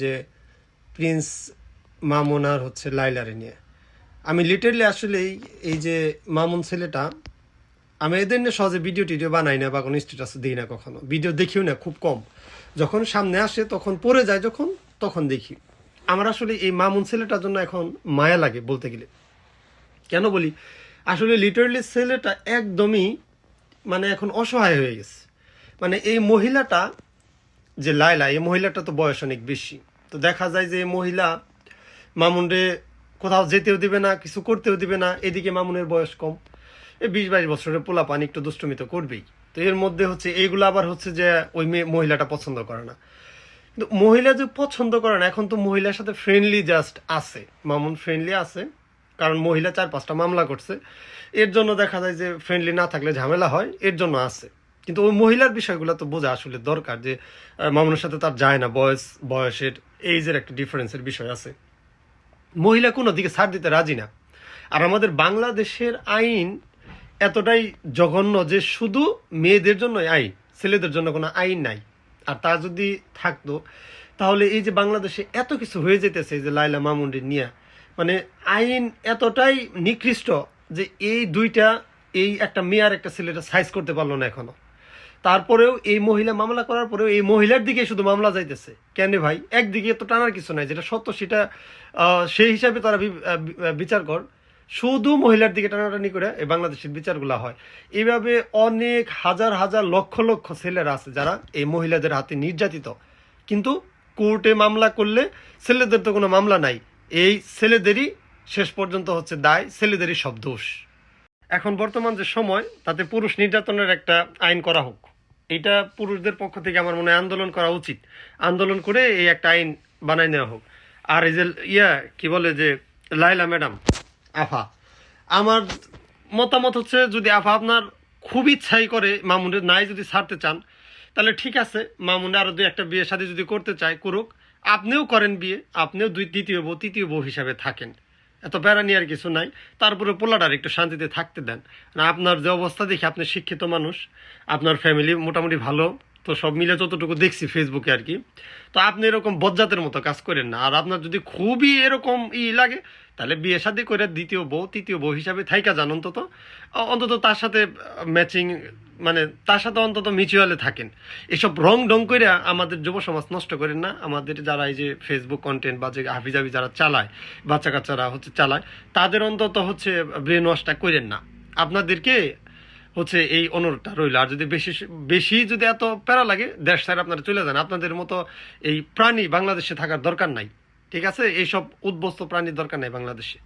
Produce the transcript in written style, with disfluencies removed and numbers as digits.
যে প্রিন্স মামুন আর হচ্ছে লাইলারে নিয়ে আমি লিটারলি আসলে এই যে মামুন ছেলেটা, আমি এদের নিয়ে সহজে ভিডিও টিডিও বানাই না বা কোনো স্ট্যাটাস দিই না, কখনো ভিডিও দেখিও না, খুব কম। যখন সামনে আসে তখন পড়ে যায়, তখন দেখি। আমার আসলে এই মামুন ছেলেটার জন্য এখন মায়া লাগে বলতে গেলে। কেন বলি, আসলে লিটারলি ছেলেটা একদমই মানে এখন অসহায় হয়ে গেছে। মানে এই মহিলাটা যে লাইলা, এই মহিলাটা তো বয়স অনেক বেশি। তো দেখা যায় যে এই মহিলা মামুনরে কোথাও যেতেও দিবে না, কিছু করতেও দিবে না। এদিকে মামুনের বয়স কম, এই 20-22 বছরের পোলাপান, একটু দুষ্টমি তো করবেই। তো এর মধ্যে হচ্ছে এইগুলো আবার হচ্ছে যে ওই মহিলাটা পছন্দ করে না। কিন্তু মহিলা যে পছন্দ করে না, এখন তো মহিলার সাথে ফ্রেন্ডলি জাস্ট আছে, মামুন ফ্রেন্ডলি আছে, কারণ মহিলা 4-5টা মামলা করছে। এর জন্য দেখা যায় যে ফ্রেন্ডলি না থাকলে ঝামেলা হয়, এর জন্য আছে। কিন্তু ওই মহিলার বিষয়গুলো তো বোঝা আসলে দরকার, যে মামুনের সাথে তার যায় না, বয়সের এইজের একটা ডিফারেন্সের বিষয় আছে। মহিলা কোনো দিকে ছাড় দিতে রাজি না। আর আমাদের বাংলাদেশের আইন এতটাই জঘন্য যে শুধু মেয়েদের জন্যই আইন, ছেলেদের জন্য কোনো আইন নাই। আর তা যদি থাকতো তাহলে এই যে বাংলাদেশে এত কিছু হয়ে যেতেছে যে লাইলা মামুনরে নিয়ে, মানে আইন এতটাই নিকৃষ্ট যে এই একটা মেয়ে আর একটা ছেলেটা সাইজ করতে পারলো না এখনো। তারপরেও এই মহিলা মামলা করার পরেও এই মহিলার দিকে শুধু মামলা যাইতেছে। কেন ভাই? একদিকে তো টানার কিছু নাই, যেটা সত্য সেটা সেই হিসাবে তারা বিচার কর। শুধু মহিলার দিকে টানাটানি করে এই বাংলাদেশের বিচারগুলো হয়। এইভাবে অনেক হাজার হাজার লক্ষ লক্ষ ছেলেরা আছে যারা এই মহিলাদের হাতে নির্যাতিত, কিন্তু কোর্টে মামলা করলে ছেলেদের তো কোনো মামলা নাই। এই ছেলেদেরই শেষ পর্যন্ত হচ্ছে দায়, ছেলেদেরই সব দোষ। এখন বর্তমান যে সময়, তাতে পুরুষ নির্যাতনের একটা আইন করা হোক। এটা পুরুষদের পক্ষ থেকে আমার মনে হয় আন্দোলন করা উচিত। আন্দোলন করে এই একটা আইন বানাই নেওয়া হোক। আর এই যে কি বলে যে লাইলা ম্যাডাম, আফা, আমার মতামত হচ্ছে, যদি আফা আপনার খুব ইচ্ছাই করে মামুনের নাই যদি ছাড়তে চান, তাহলে ঠিক আছে, মামুনে আরো 2-1টা বিয়ে শাদী যদি করতে চায় করুক। আপনিও করেন বিয়ে, আপনিও তৃতীয় বউ হিসাবে থাকেন। এত প্যারা নিয়ে আর কিছু নাই। তারপরে পোলাটার একটু শান্তিতে থাকতে দেন না। আপনার যে অবস্থা দেখি, আপনি শিক্ষিত মানুষ, আপনার ফ্যামিলি মোটামুটি ভালো, তো সব মিলে যতটুকু দেখছি ফেসবুকে আর কি। তো আপনি এরকম বজ্জাতের মতো কাজ করেন না। আর আপনার যদি খুবই এরকম লাগে, তাহলে বিয়ে শাদী করে তৃতীয় বউ হিসাবে থাইকা যান। অন্তত তার সাথে ম্যাচিং, মানে তার সাথে অন্তত মিউচুয়ালে থাকেন। এসব রং ডং করে আমাদের যুব সমাজ নষ্ট করেন না। আমাদের যারা এই যে ফেসবুক কন্টেন্ট বা যে হাফিজাবি যারা চালায়, বাচ্চা কাচ্চারা হচ্ছে চালায়, তাদের অন্তত হচ্ছে ব্রেন ওয়াশটা করেন না। আপনাদেরকে হচ্ছে এই অনুরোধটা রইল। আর যদি বেশি যদি এত প্যারা লাগে, দেশ ছেড়ে আপনারা চলে যান। আপনাদের মতো এই প্রাণী বাংলাদেশে থাকার দরকার নাই, ঠিক আছে? এইসব উদ্বস্ত প্রাণীর দরকার নাই বাংলাদেশে।